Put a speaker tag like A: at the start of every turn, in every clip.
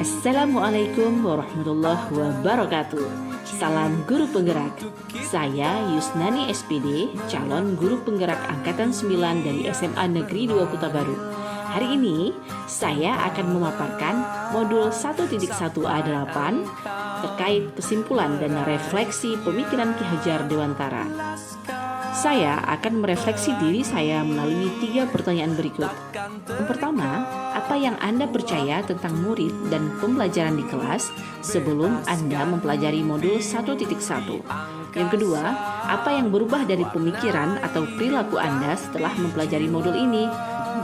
A: Assalamualaikum warahmatullahi wabarakatuh. Salam guru penggerak. Saya Yusnani SPD, calon guru penggerak angkatan 9 dari SMA Negeri 2 Kota Baru. Hari ini saya akan memaparkan modul 1.1A8 terkait kesimpulan dan refleksi pemikiran Ki Hajar Dewantara. Saya akan merefleksi diri saya melalui 3 pertanyaan berikut. Yang pertama, apa yang Anda percaya tentang murid dan pembelajaran di kelas sebelum Anda mempelajari modul 1.1? Yang kedua, apa yang berubah dari pemikiran atau perilaku Anda setelah mempelajari modul ini?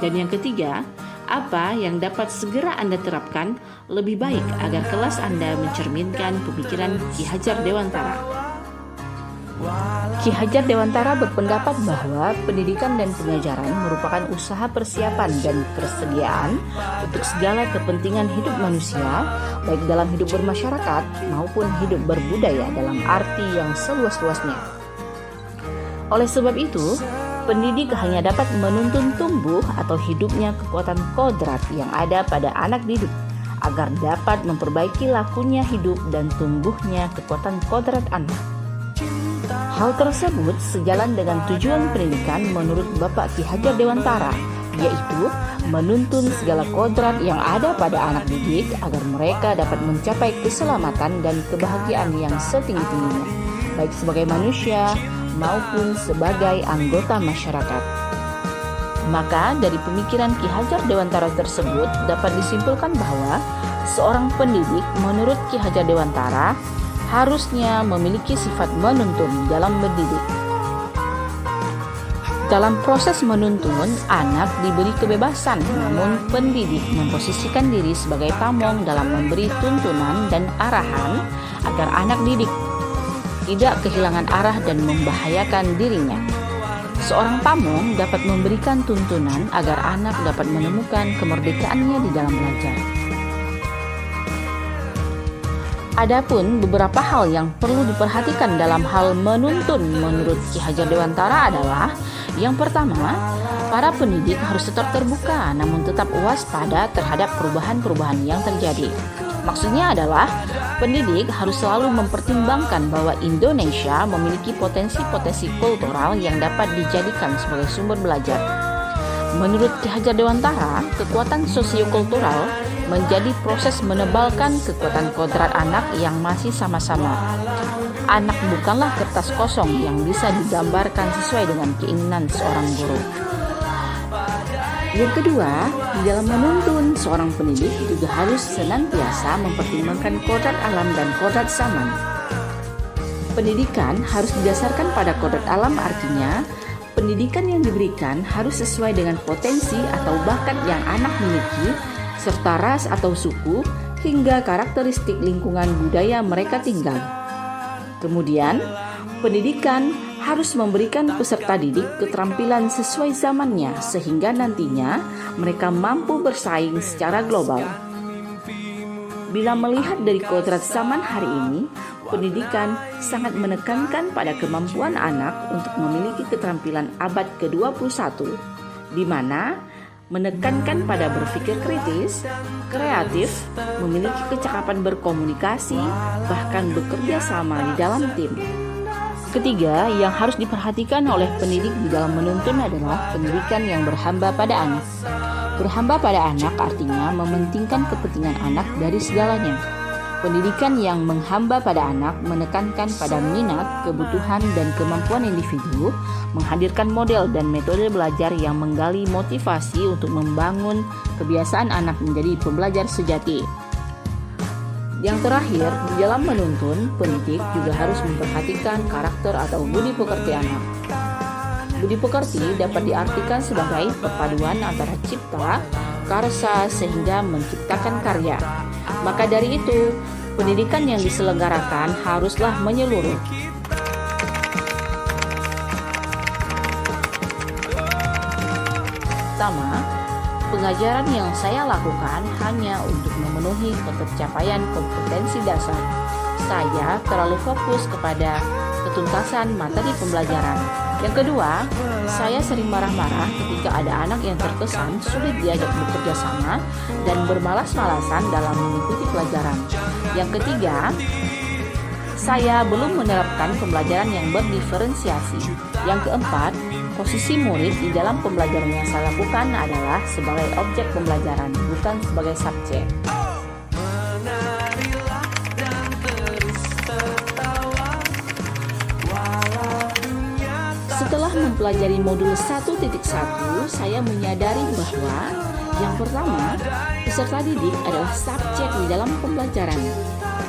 A: Dan yang ketiga, apa yang dapat segera Anda terapkan lebih baik agar kelas Anda mencerminkan pemikiran Ki Hajar Dewantara? Ki Hajar Dewantara berpendapat bahwa pendidikan dan pengajaran merupakan usaha persiapan dan persediaan untuk segala kepentingan hidup manusia, baik dalam hidup bermasyarakat maupun hidup berbudaya dalam arti yang seluas-luasnya. Oleh sebab itu, pendidik hanya dapat menuntun tumbuh atau hidupnya kekuatan kodrat yang ada pada anak didik, agar dapat memperbaiki lakunya hidup dan tumbuhnya kekuatan kodrat anak. Hal tersebut sejalan dengan tujuan pendidikan menurut Bapak Ki Hajar Dewantara, yaitu menuntun segala kodrat yang ada pada anak didik agar mereka dapat mencapai keselamatan dan kebahagiaan yang setinggi-tingginya, baik sebagai manusia maupun sebagai anggota masyarakat. Maka dari pemikiran Ki Hajar Dewantara tersebut dapat disimpulkan bahwa seorang pendidik menurut Ki Hajar Dewantara harusnya memiliki sifat menuntun dalam mendidik. Dalam proses menuntun, anak diberi kebebasan, namun pendidik memposisikan diri sebagai pamong dalam memberi tuntunan dan arahan agar anak didik tidak kehilangan arah dan membahayakan dirinya. Seorang pamong dapat memberikan tuntunan agar anak dapat menemukan kemerdekaannya di dalam belajar. Adapun beberapa hal yang perlu diperhatikan dalam hal menuntun menurut Ki Hajar Dewantara adalah: yang pertama, para pendidik harus tetap terbuka namun tetap waspada terhadap perubahan-perubahan yang terjadi. Maksudnya adalah pendidik harus selalu mempertimbangkan bahwa Indonesia memiliki potensi-potensi kultural yang dapat dijadikan sebagai sumber belajar. Menurut Ki Hajar Dewantara, kekuatan sosiokultural menjadi proses menebalkan kekuatan kodrat anak yang masih sama-sama. Anak bukanlah kertas kosong yang bisa digambarkan sesuai dengan keinginan seorang guru. Yang kedua, di dalam menuntun seorang pendidik juga harus senantiasa mempertimbangkan kodrat alam dan kodrat zaman. Pendidikan harus didasarkan pada kodrat alam, artinya pendidikan yang diberikan harus sesuai dengan potensi atau bakat yang anak miliki, serta ras atau suku, hingga karakteristik lingkungan budaya mereka tinggal. Kemudian, pendidikan harus memberikan peserta didik keterampilan sesuai zamannya sehingga nantinya mereka mampu bersaing secara global. Bila melihat dari kodrat zaman hari ini, pendidikan sangat menekankan pada kemampuan anak untuk memiliki keterampilan abad ke-21, di mana menekankan pada berpikir kritis, kreatif, memiliki kecakapan berkomunikasi, bahkan bekerja sama di dalam tim. Ketiga, yang harus diperhatikan oleh pendidik di dalam menuntun adalah pendidikan yang berhamba pada anak. Berhamba pada anak artinya mementingkan kepentingan anak dari segalanya. Pendidikan yang menghamba pada anak menekankan pada minat, kebutuhan, dan kemampuan individu, menghadirkan model dan metode belajar yang menggali motivasi untuk membangun kebiasaan anak menjadi pembelajar sejati. Yang terakhir, di dalam menuntun, pendidik juga harus memperhatikan karakter atau budi pekerti anak. Budi pekerti dapat diartikan sebagai perpaduan antara cipta, karsa, sehingga menciptakan karya. Maka dari itu, pendidikan yang diselenggarakan haruslah menyeluruh. Pertama, pengajaran yang saya lakukan hanya untuk memenuhi pencapaian kompetensi dasar. Saya terlalu fokus kepada ketuntasan materi pembelajaran. Yang kedua, saya sering marah-marah ketika ada anak yang terkesan sulit diajak bekerja sama dan bermalas-malasan dalam mengikuti pelajaran. Yang ketiga, saya belum menerapkan pembelajaran yang berdiferensiasi. Yang keempat, posisi murid di dalam pembelajaran yang saya lakukan adalah sebagai objek pembelajaran, bukan sebagai subjek. Setelah mempelajari modul 1.1, saya menyadari bahwa yang pertama, peserta didik adalah subjek di dalam pembelajaran.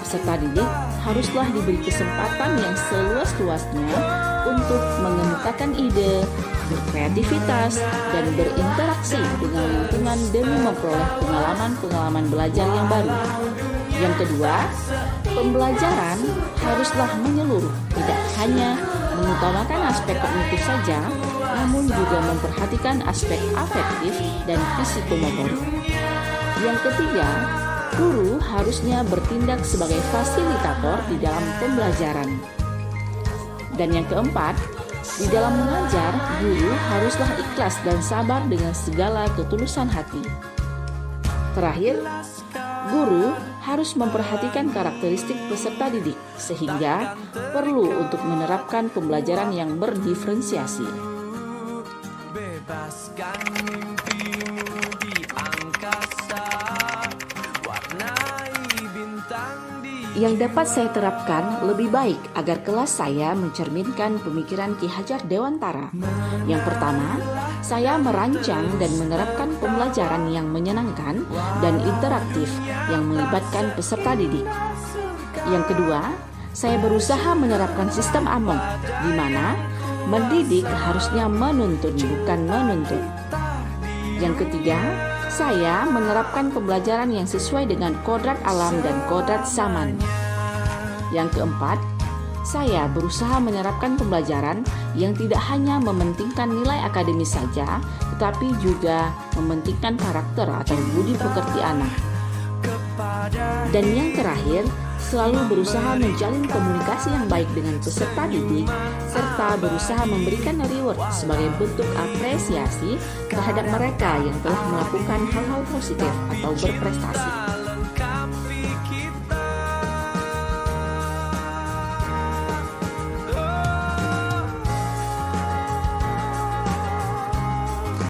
A: Peserta didik haruslah diberi kesempatan yang seluas-luasnya untuk mengemukakan ide, berkreativitas, dan berinteraksi dengan lingkungan demi memperoleh pengalaman-pengalaman belajar yang baru. Yang kedua, pembelajaran haruslah menyeluruh, tidak hanya mengutamakan aspek kognitif saja, namun juga memperhatikan aspek afektif dan psikomotorik. Yang ketiga, guru harusnya bertindak sebagai fasilitator di dalam pembelajaran. Dan yang keempat, di dalam mengajar, guru haruslah ikhlas dan sabar dengan segala ketulusan hati. Terakhir, guru harus memperhatikan karakteristik peserta didik, sehingga perlu untuk menerapkan pembelajaran yang berdiferensiasi. Bebaskan mimpimu di angkasa, warnai bintang di... Yang dapat saya terapkan lebih baik agar kelas saya mencerminkan pemikiran Ki Hajar Dewantara. Yang pertama, saya merancang dan menerapkan pembelajaran yang menyenangkan dan interaktif yang melibatkan peserta didik. Yang kedua, saya berusaha menerapkan sistem AMOG, di mana mendidik harusnya menuntun bukan menuntut. Yang ketiga, saya menerapkan pembelajaran yang sesuai dengan kodrat alam dan kodrat zaman. Yang keempat, saya berusaha menerapkan pembelajaran yang tidak hanya mementingkan nilai akademis saja, tetapi juga mementingkan karakter atau budi pekerti anak. Dan yang terakhir, selalu berusaha menjalin komunikasi yang baik dengan peserta didik, serta berusaha memberikan reward sebagai bentuk apresiasi terhadap mereka yang telah melakukan hal-hal positif atau berprestasi.